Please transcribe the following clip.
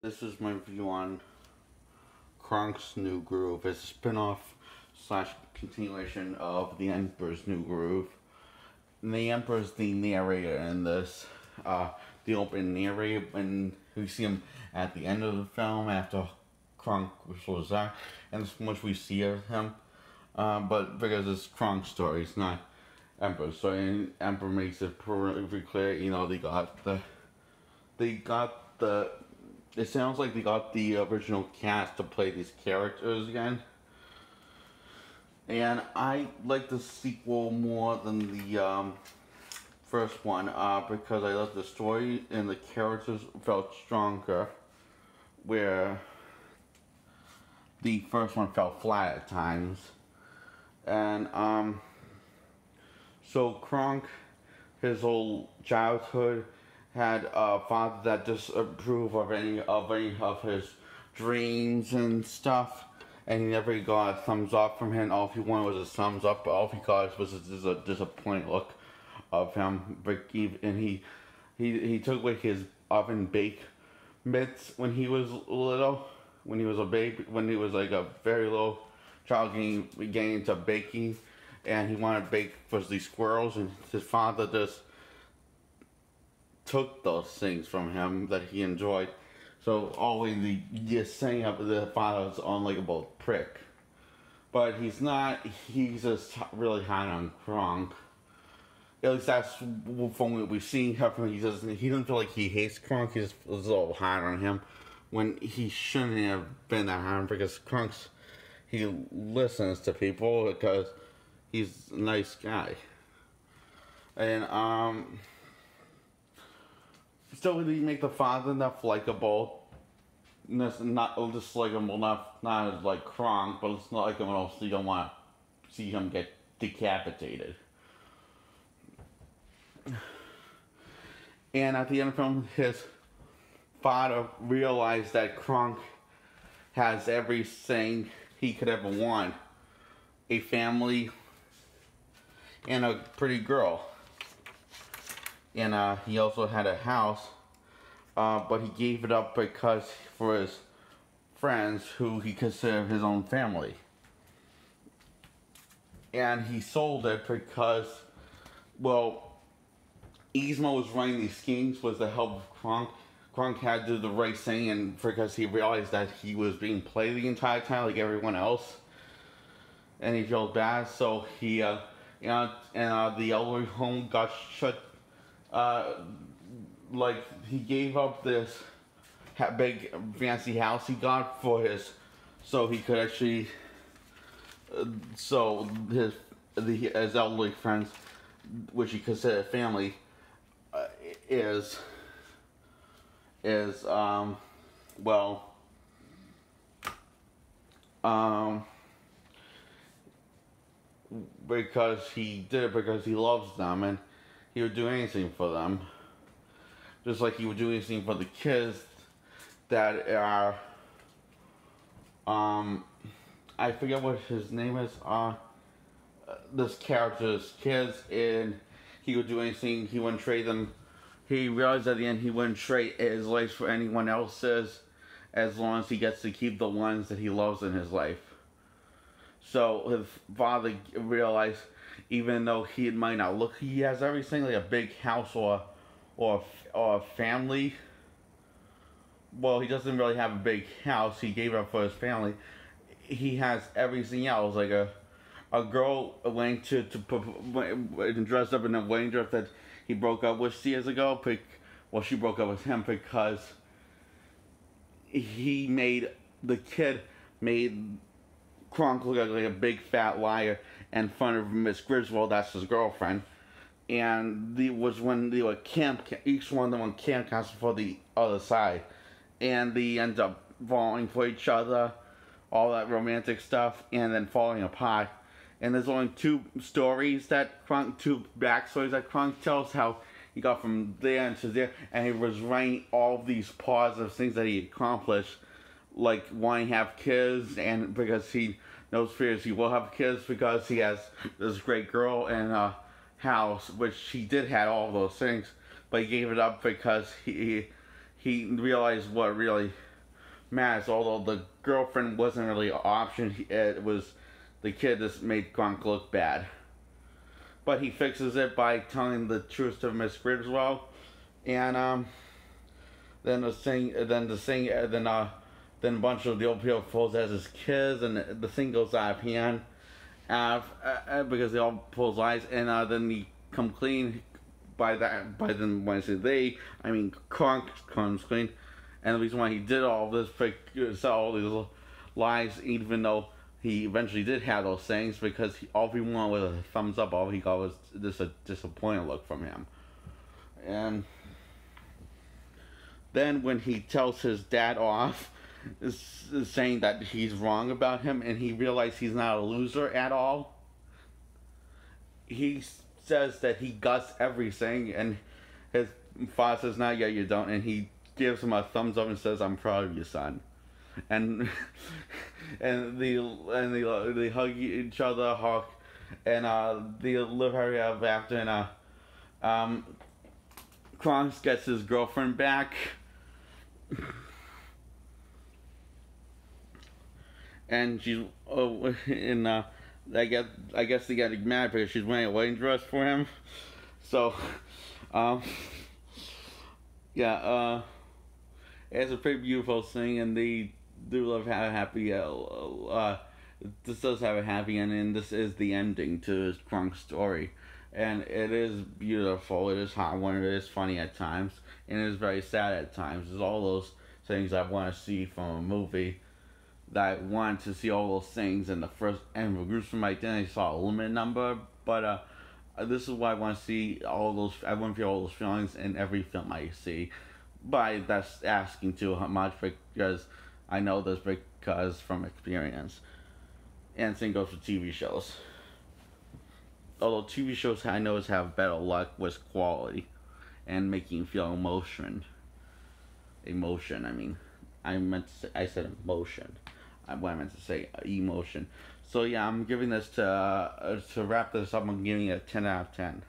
This is my review on Kronk's New Groove. It's a spin-off slash continuation of The Emperor's New Groove. And the Emperor's the narrator in this. The open narrator, and we see him at the end of the film after Kronk was there, and it's much we see of him. But because it's Kronk's story, it's not Emperor's story, and Emperor makes it pretty clear. They got the it sounds like they got the original cast to play these characters again. And I like the sequel more than the first one because I love the story and the characters felt stronger, where the first one felt flat at times. And so Kronk, his whole childhood, had a father that disapproved of any of his dreams and stuff, and he never got a thumbs up from him. All he wanted was a thumbs up, but all he got was a disappointed look of him. And he took away his oven bake mitts when he was little, when he was a baby, when he was like a very little child getting into baking, and he wanted to bake for these squirrels, and his father just took those things from him that he enjoyed. So always just saying up the father's unlikable prick. But he's not. He's just really high on Kronk. At least that's from what we've seen from him. He doesn't feel like he hates Kronk. He's just a little hard on him when he shouldn't have been that hard, because he listens to people because he's a nice guy. And still, did he make the father enough likable? Not dislikable enough, not as like Kronk, but it's not like him else. You don't want to see him get decapitated. And at the end of the film, his father realized that Kronk has everything he could ever want: a family and a pretty girl. And he also had a house, but he gave it up because for his friends, who he considered his own family. And he sold it because, well, Yzma was running these schemes with the help of Kronk. Kronk had to do the right thing, and because he realized that he was being played the entire time like everyone else, and he felt bad, so he, the elderly home got shut. Like, he gave up this big fancy house he got for so he could actually, so his elderly friends, which he considered family, well, because he did it because he loves them, and he would do anything for them. Just like he would do anything for the kids that are, I forget what his name is, this character's kids, and he would do anything. He wouldn't trade them. He realized at the end he wouldn't trade his life for anyone else's, as long as he gets to keep the ones that he loves in his life. So his father realized, even though he might not look, he has everything, like a big house or a family. Well, he doesn't really have a big house. He gave it up for his family. He has everything else, like a girl went to dressed up in a wedding dress that he broke up with years ago. She broke up with him because the kid made Kronk look like a big fat liar in front of Miss Griswold, that's his girlfriend. And when they were each one of them on camp counselor for the other side. And they end up falling for each other, all that romantic stuff, and then falling apart. And there's only two backstories that Kronk tells, how he got from there into there, and he was writing all these positive things that he accomplished, like wanting to have kids, and because he knows fears he will have kids because he has this great girl and a house, which he did have all those things, but he gave it up because he realized what really mad. So although the girlfriend wasn't really an option, it was the kid that made Kronk look bad. But he fixes it by telling the truth to Miss Griswold, and then then a bunch of the old people pose as his kids, and the thing goes out of hand, because they all pose lies, and then he come clean. By then, when I say they, I mean Kronk comes clean, and the reason why he did all this, sell all these lies, even though he eventually did have those things, because all he wanted was a thumbs up. All he got was just a disappointed look from him. And then when he tells his dad off, is saying that he's wrong about him, and he realizes he's not a loser at all, he says that he guts everything, and his father says, "No, yeah, you don't," and he gives him a thumbs up and says, "I'm proud of you, son." And they hug each other, and they live happily ever after. And Kronk gets his girlfriend back, and she's I guess they got mad because she's wearing a wedding dress for him. So, yeah, it's a pretty beautiful thing, and they do love have a happy. This does have a happy ending, and this is the ending to his Kronk story, and it is beautiful. It is heartwarming. It is funny at times, and it is very sad at times. There's all those things I want to see from a movie. That I wanted to see all those things in the first, and for gruesome right then I saw a limited number, but this is why I want to see all those. I want to feel all those feelings in every film I see. But that's asking too much, because I know this because from experience. And same goes for TV shows. Although TV shows I know have better luck with quality and making you feel emotion. Emotion, I mean. I said emotion. What I meant to say, emotion. So yeah, I'm giving this to wrap this up. I'm giving it a 10 out of 10.